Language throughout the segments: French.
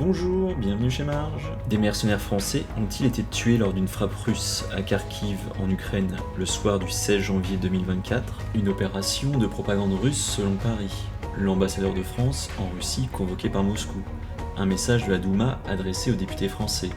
Bonjour, bienvenue chez Marge. Des mercenaires français ont-ils été tués lors d'une frappe russe à Kharkiv en Ukraine le soir du 16 janvier 2024? Une opération de propagande russe selon Paris. L'ambassadeur de France en Russie convoqué par Moscou. Un message de la Douma adressé aux députés français.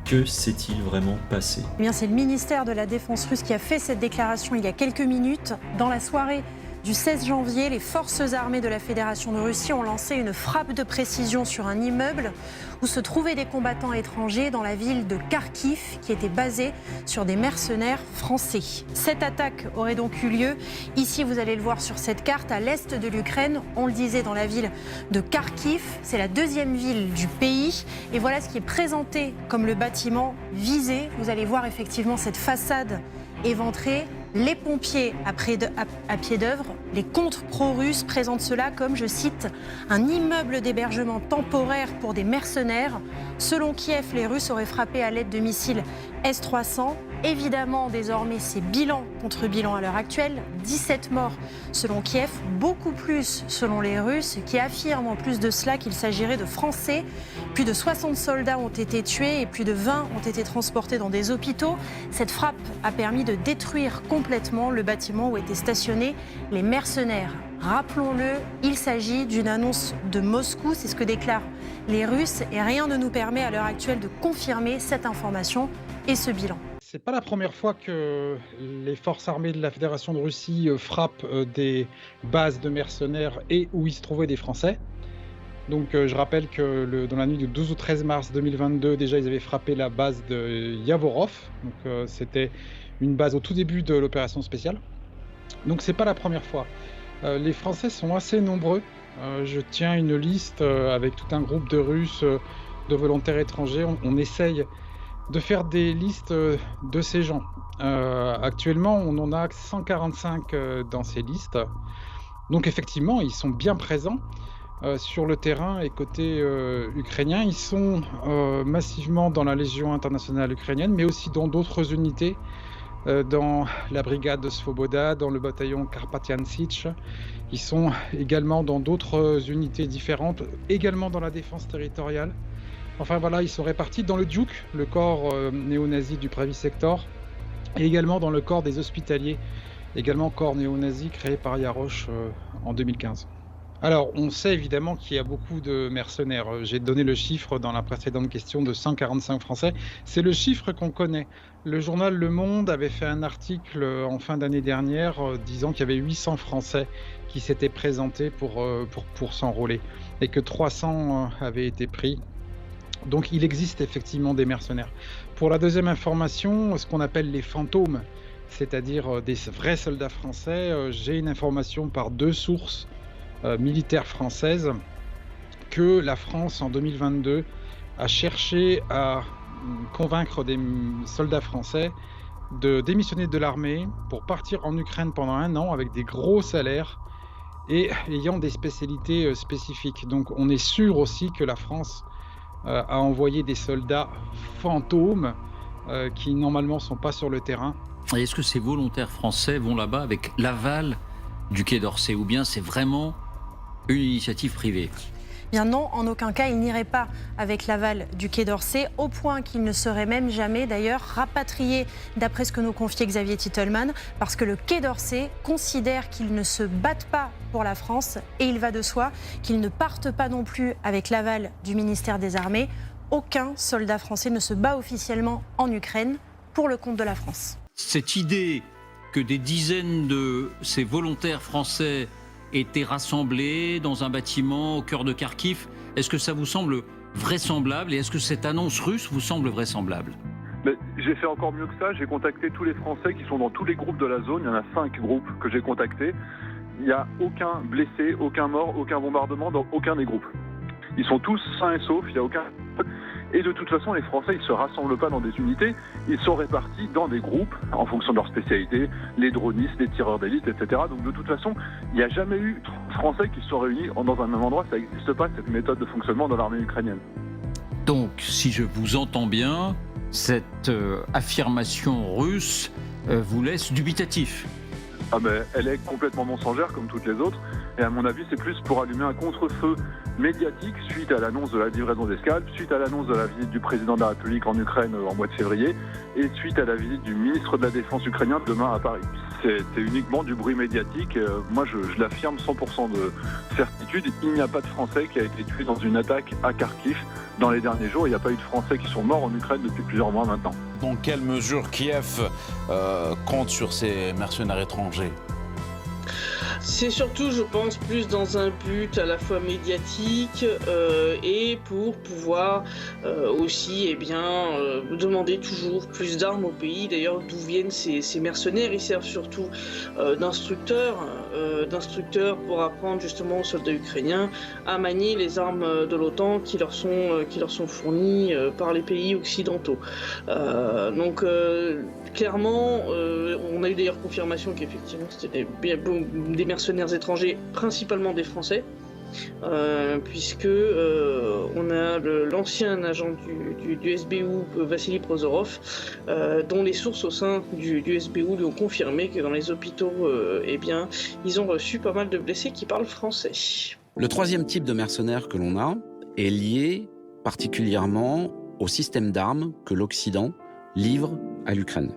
Que s'est-il vraiment passé? Eh bien, c'est le ministère de la Défense russe qui a fait cette déclaration il y a quelques minutes. Dans la soirée du 16 janvier, les forces armées de la Fédération de Russie ont lancé une frappe de précision sur un immeuble où se trouvaient des combattants étrangers dans la ville de Kharkiv qui était basée sur des mercenaires français. Cette attaque aurait donc eu lieu, ici vous allez le voir sur cette carte, à l'est de l'Ukraine, on le disait dans la ville de Kharkiv, c'est la deuxième ville du pays et voilà ce qui est présenté comme le bâtiment visé. Vous allez voir effectivement cette façade éventrée. Les pompiers à pied d'œuvre, les contre pro-russes présentent cela comme, je cite, un immeuble d'hébergement temporaire pour des mercenaires. Selon Kiev, les Russes auraient frappé à l'aide de missiles S-300. Évidemment, désormais, c'est bilan contre bilan à l'heure actuelle. 17 morts selon Kiev, beaucoup plus selon les Russes, qui affirment en plus de cela qu'il s'agirait de Français. Plus de 60 soldats ont été tués et plus de 20 ont été transportés dans des hôpitaux. Cette frappe a permis de détruire complètement le bâtiment où étaient stationnés les mercenaires. Rappelons-le, il s'agit d'une annonce de Moscou, c'est ce que déclarent les Russes et rien ne nous permet à l'heure actuelle de confirmer cette information et ce bilan. C'est pas la première fois que les forces armées de la Fédération de Russie frappent des bases de mercenaires et où il se trouvaient des Français. Donc je rappelle que dans la nuit du 12 au 13 mars 2022, déjà ils avaient frappé la base de Yavorov. Donc c'était une base au tout début de l'opération spéciale. Donc c'est pas la première fois. Les Français sont assez nombreux. Je tiens une liste avec tout un groupe de Russes, de volontaires étrangers. On essaye de faire des listes de ces gens. Actuellement, on en a 145 dans ces listes. Donc effectivement, ils sont bien présents sur le terrain et côté ukrainien. Ils sont massivement dans la Légion internationale ukrainienne, mais aussi dans d'autres unités, dans la brigade de Svoboda, dans le bataillon Karpatyan Sich. Ils sont également dans d'autres unités différentes, également dans la défense territoriale. Enfin voilà, ils sont répartis dans le Djouk, le corps néo-nazi du Pravi Sector, et également dans le corps des hospitaliers, également corps néo-nazi créé par Yarosh en 2015. Alors, on sait évidemment qu'il y a beaucoup de mercenaires. J'ai donné le chiffre dans la précédente question de 145 Français. C'est le chiffre qu'on connaît. Le journal Le Monde avait fait un article en fin d'année dernière disant qu'il y avait 800 Français qui s'étaient présentés pour s'enrôler et que 300 avaient été pris. Donc il existe effectivement des mercenaires. Pour la deuxième information, ce qu'on appelle les fantômes, c'est-à-dire des vrais soldats français, j'ai une information par deux sources militaires françaises que la France en 2022 a cherché à convaincre des soldats français de démissionner de l'armée pour partir en Ukraine pendant 1 an avec des gros salaires et ayant des spécialités spécifiques. Donc on est sûr aussi que la France a envoyé des soldats fantômes qui normalement ne sont pas sur le terrain. Et est-ce que ces volontaires français vont là-bas avec l'aval du Quai d'Orsay ou bien c'est vraiment une initiative privée? Bien non, en aucun cas, il n'irait pas avec l'aval du Quai d'Orsay, au point qu'il ne serait même jamais d'ailleurs rapatrié, d'après ce que nous confiait Xavier Titelman, parce que le Quai d'Orsay considère qu'ils ne se battent pas pour la France et il va de soi qu'ils ne partent pas non plus avec l'aval du ministère des Armées. Aucun soldat français ne se bat officiellement en Ukraine pour le compte de la France. Cette idée que des dizaines de ces volontaires français étaient rassemblés dans un bâtiment au cœur de Kharkiv, est-ce que ça vous semble vraisemblable et est-ce que cette annonce russe vous semble vraisemblable? J'ai fait encore mieux que ça, j'ai contacté tous les Français qui sont dans tous les groupes de la zone, il y en a 5 groupes que j'ai contactés. Il n'y a aucun blessé, aucun mort, aucun bombardement dans aucun des groupes. Ils sont tous sains et saufs, il n'y a aucun... Et de toute façon, les Français, ils ne se rassemblent pas dans des unités, ils sont répartis dans des groupes, en fonction de leur spécialité, les dronistes, les tireurs d'élite, etc. Donc de toute façon, il n'y a jamais eu Français qui se sont réunis dans un même endroit, ça n'existe pas, cette méthode de fonctionnement dans l'armée ukrainienne. Donc, si je vous entends bien, cette affirmation russe vous laisse dubitatif? Ah mais elle est complètement mensongère comme toutes les autres, et à mon avis c'est plus pour allumer un contre-feu médiatique suite à l'annonce de la livraison des scalps, suite à l'annonce de la visite du président de la République en Ukraine en mois de février, et suite à la visite du ministre de la Défense ukrainien demain à Paris. C'est uniquement du bruit médiatique, moi je l'affirme 100% de certitude, il n'y a pas de Français qui a été tué dans une attaque à Kharkiv dans les derniers jours, il n'y a pas eu de Français qui sont morts en Ukraine depuis plusieurs mois maintenant. Dans quelle mesure Kiev compte sur ces mercenaires étrangers ? C'est surtout, je pense, plus dans un but à la fois médiatique et pour pouvoir aussi demander toujours plus d'armes au pays. D'ailleurs, d'où viennent ces mercenaires? Ils servent surtout d'instructeurs pour apprendre justement aux soldats ukrainiens à manier les armes de l'OTAN qui leur sont fournies par les pays occidentaux. Clairement, on a eu d'ailleurs confirmation qu'effectivement c'était des mercenaires étrangers, principalement des Français, puisque on a l'ancien agent du SBU, Vassili Prozorov, dont les sources au sein du SBU lui ont confirmé que dans les hôpitaux, ils ont reçu pas mal de blessés qui parlent français. Le troisième type de mercenaires que l'on a est lié particulièrement au système d'armes que l'Occident livre à l'Ukraine.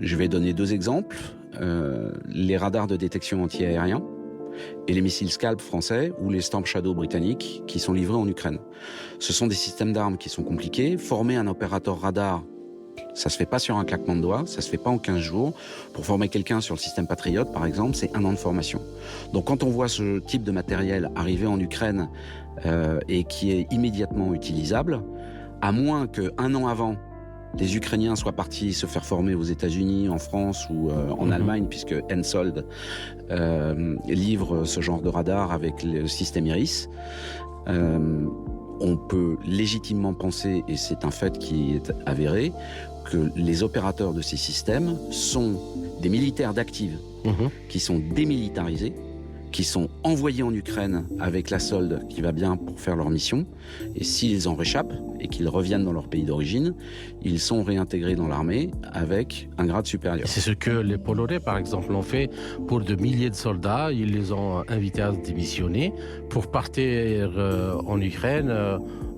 Je vais donner deux exemples. Les radars de détection anti-aérien et les missiles Scalp français ou les Storm Shadow britanniques qui sont livrés en Ukraine. Ce sont des systèmes d'armes qui sont compliqués. Former un opérateur radar, ça se fait pas sur un claquement de doigts, ça se fait pas en 15 jours. Pour former quelqu'un sur le système Patriot, par exemple, c'est 1 an de formation. Donc quand on voit ce type de matériel arriver en Ukraine et qui est immédiatement utilisable, à moins qu'un an avant, les Ukrainiens soient partis se faire former aux États-Unis, en France ou en Allemagne, puisque Hensoldt livre ce genre de radar avec le système Iris. On peut légitimement penser, et c'est un fait qui est avéré, que les opérateurs de ces systèmes sont des militaires d'active qui sont démilitarisés, qui sont envoyés en Ukraine avec la solde qui va bien pour faire leur mission. Et s'ils en réchappent et qu'ils reviennent dans leur pays d'origine, ils sont réintégrés dans l'armée avec un grade supérieur. C'est ce que les Polonais, par exemple, ont fait pour de milliers de soldats. Ils les ont invités à démissionner pour partir en Ukraine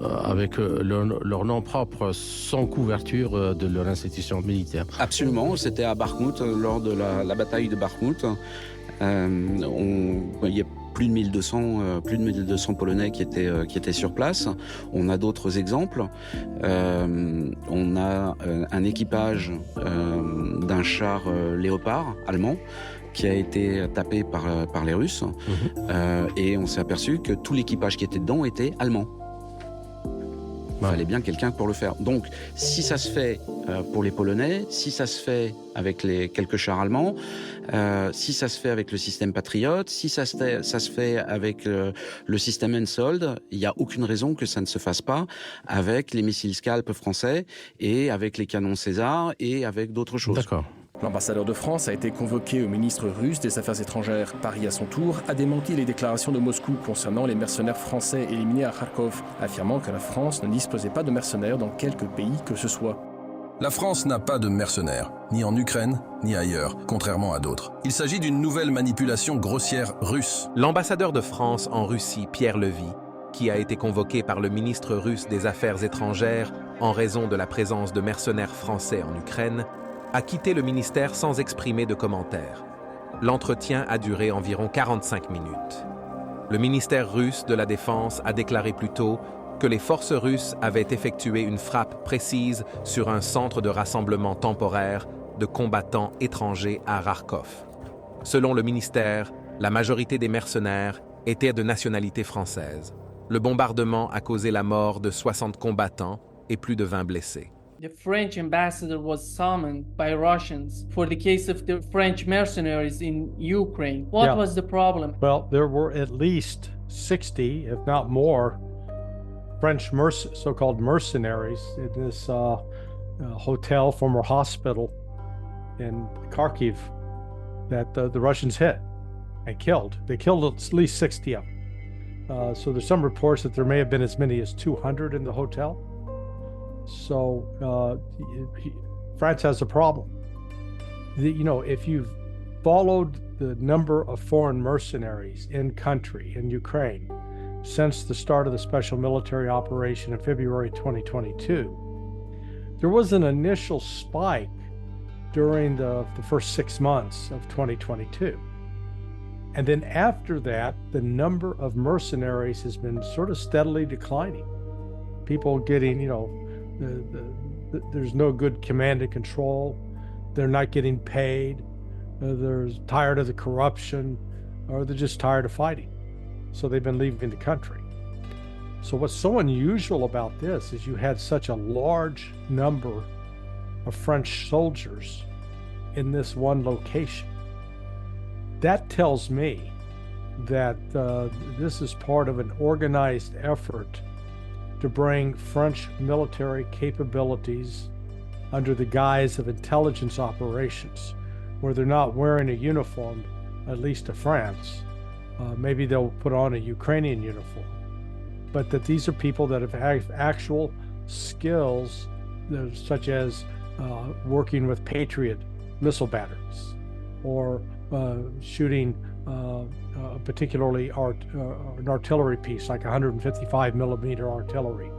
avec leur nom propre, sans couverture de leur institution militaire. Absolument, c'était à Bakhmout, lors de la bataille de Bakhmout. Il y a plus de 1200 Polonais qui étaient sur place. On a d'autres exemples. On a un équipage d'un char Léopard allemand qui a été tapé par les Russes. Et on s'est aperçu que tout l'équipage qui était dedans était allemand. Il fallait bien quelqu'un pour le faire. Donc, si ça se fait pour les Polonais, si ça se fait avec les quelques chars allemands, si ça se fait avec le système Patriot, si ça se fait avec le système Hensoldt, il n'y a aucune raison que ça ne se fasse pas avec les missiles Scalp français et avec les canons César et avec d'autres choses. D'accord. L'ambassadeur de France a été convoqué au ministre russe des Affaires étrangères. Paris, à son tour, a démenti les déclarations de Moscou concernant les mercenaires français éliminés à Kharkov, affirmant que la France ne disposait pas de mercenaires dans quelque pays que ce soit. La France n'a pas de mercenaires, ni en Ukraine, ni ailleurs, contrairement à d'autres. Il s'agit d'une nouvelle manipulation grossière russe. L'ambassadeur de France en Russie, Pierre Levy, qui a été convoqué par le ministre russe des Affaires étrangères en raison de la présence de mercenaires français en Ukraine, a quitté le ministère sans exprimer de commentaires. L'entretien a duré environ 45 minutes. Le ministère russe de la Défense a déclaré plus tôt que les forces russes avaient effectué une frappe précise sur un centre de rassemblement temporaire de combattants étrangers à Kharkov. Selon le ministère, la majorité des mercenaires étaient de nationalité française. Le bombardement a causé la mort de 60 combattants et plus de 20 blessés. The French ambassador was summoned by Russians for the case of the French mercenaries in Ukraine. What was the problem? Well, there were at least 60, if not more, French so-called mercenaries in this hotel, former hospital in Kharkiv that the Russians hit and killed. They killed at least 60 of them. So there's some reports that there may have been as many as 200 in the hotel. So France has a problem. if you've followed the number of foreign mercenaries in country, in Ukraine, since the start of the special military operation in February 2022, there was an initial spike during the first 6 months of 2022. And then after that, the number of mercenaries has been sort of steadily declining. People getting, there's no good command and control. They're not getting paid. They're tired of the corruption, or they're just tired of fighting. So they've been leaving the country. So what's so unusual about this is you had such a large number of French soldiers in this one location. That tells me that this is part of an organized effort to bring French military capabilities under the guise of intelligence operations, where they're not wearing a uniform, at least to France. Maybe they'll put on a Ukrainian uniform, but that these are people that have actual skills, such as working with Patriot missile batteries, or shooting particularly an artillery piece like 155 millimeter artillery.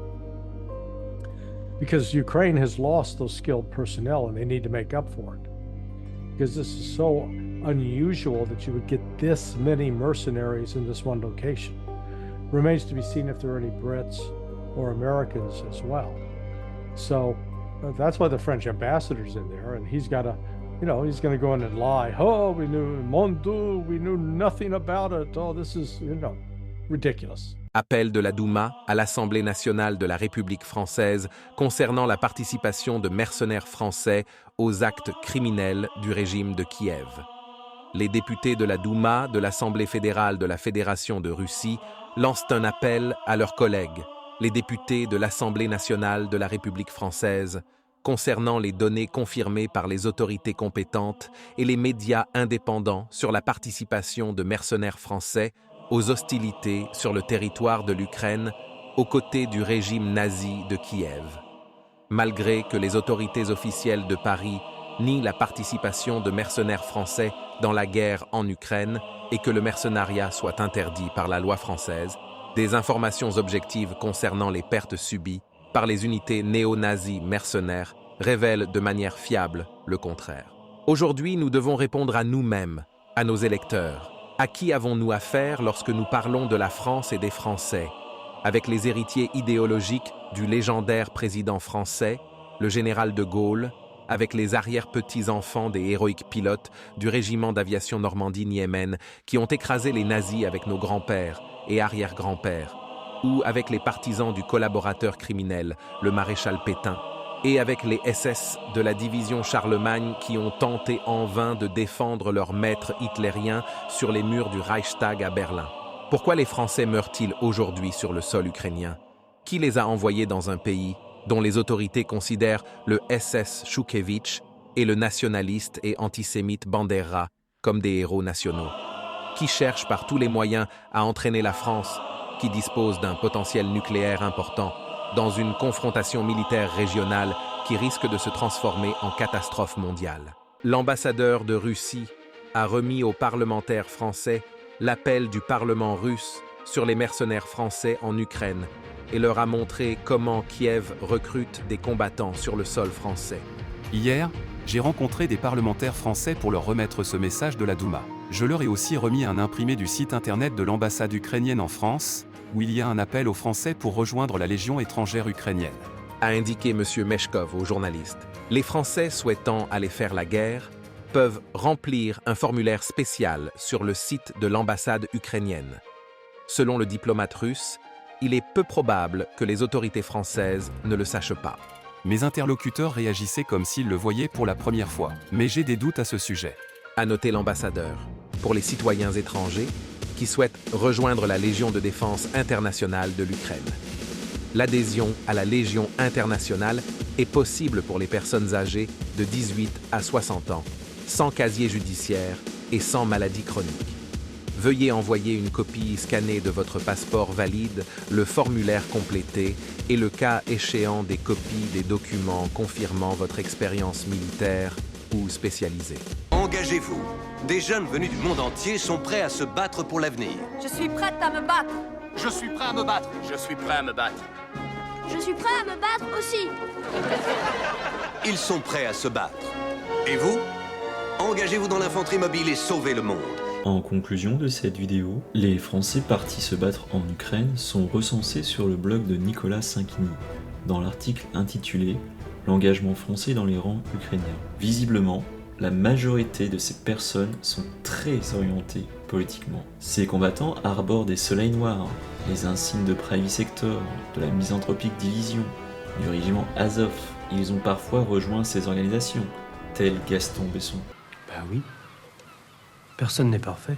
Because Ukraine has lost those skilled personnel and they need to make up for it. Because this is so unusual that you would get this many mercenaries in this one location. Remains to be seen if there are any Brits or Americans as well. So that's why the French ambassador's in there, and he's got to, he's going to go in and lie. Oh, we knew, mon Dieu, we knew nothing about it. Oh, this is, ridiculous. Appel de la Douma à l'Assemblée nationale de la République française concernant la participation de mercenaires français aux actes criminels du régime de Kiev. Les députés de la Douma de l'Assemblée fédérale de la Fédération de Russie lancent un appel à leurs collègues, les députés de l'Assemblée nationale de la République française, concernant les données confirmées par les autorités compétentes et les médias indépendants sur la participation de mercenaires français aux hostilités sur le territoire de l'Ukraine aux côtés du régime nazi de Kiev. Malgré que les autorités officielles de Paris nient la participation de mercenaires français dans la guerre en Ukraine et que le mercenariat soit interdit par la loi française, des informations objectives concernant les pertes subies par les unités néo-nazies mercenaires révèlent de manière fiable le contraire. Aujourd'hui, nous devons répondre à nous-mêmes, à nos électeurs. À qui avons-nous affaire lorsque nous parlons de la France et des Français? Avec les héritiers idéologiques du légendaire président français, le général de Gaulle, avec les arrière-petits-enfants des héroïques pilotes du régiment d'aviation Normandie-Niemen qui ont écrasé les nazis avec nos grands-pères et arrière-grands-pères, ou avec les partisans du collaborateur criminel, le maréchal Pétain, et avec les SS de la division Charlemagne qui ont tenté en vain de défendre leur maître hitlérien sur les murs du Reichstag à Berlin. Pourquoi les Français meurent-ils aujourd'hui sur le sol ukrainien? Qui les a envoyés dans un pays dont les autorités considèrent le SS Choukevitch et le nationaliste et antisémite Bandera comme des héros nationaux? Qui cherche par tous les moyens à entraîner la France, qui dispose d'un potentiel nucléaire important, dans une confrontation militaire régionale qui risque de se transformer en catastrophe mondiale? L'ambassadeur de Russie a remis aux parlementaires français l'appel du Parlement russe sur les mercenaires français en Ukraine et leur a montré comment Kiev recrute des combattants sur le sol français. Hier, j'ai rencontré des parlementaires français pour leur remettre ce message de la Douma. Je leur ai aussi remis un imprimé du site internet de l'ambassade ukrainienne en France, où il y a un appel aux Français pour rejoindre la Légion étrangère ukrainienne. A indiqué M. Meshkov aux journalistes. Les Français souhaitant aller faire la guerre peuvent remplir un formulaire spécial sur le site de l'ambassade ukrainienne. Selon le diplomate russe, il est peu probable que les autorités françaises ne le sachent pas. Mes interlocuteurs réagissaient comme s'ils le voyaient pour la première fois, mais j'ai des doutes à ce sujet. A noté l'ambassadeur. Pour les citoyens étrangers qui souhaitent rejoindre la Légion de défense internationale de l'Ukraine. L'adhésion à la Légion internationale est possible pour les personnes âgées de 18 à 60 ans, sans casier judiciaire et sans maladie chronique. Veuillez envoyer une copie scannée de votre passeport valide, le formulaire complété et le cas échéant des copies des documents confirmant votre expérience militaire ou spécialisés. Engagez-vous. Des jeunes venus du monde entier sont prêts à se battre pour l'avenir. Je suis prête à me battre. Je suis prêt à me battre. Je suis prêt à me battre. Je suis prêt à me battre aussi. Ils sont prêts à se battre. Et vous? Engagez-vous dans l'infanterie mobile et sauvez le monde. En conclusion de cette vidéo, les Français partis se battre en Ukraine sont recensés sur le blog de Nicolas Cinquini, dans l'article intitulé « L'engagement français dans les rangs ukrainiens ». Visiblement, la majorité de ces personnes sont très orientées politiquement. Ces combattants arborent des soleils noirs, les insignes de Pravi Sector, de la Misanthropique Division, du régiment Azov. Ils ont parfois rejoint ces organisations, tel Gaston Besson. Ben oui. Personne n'est parfait.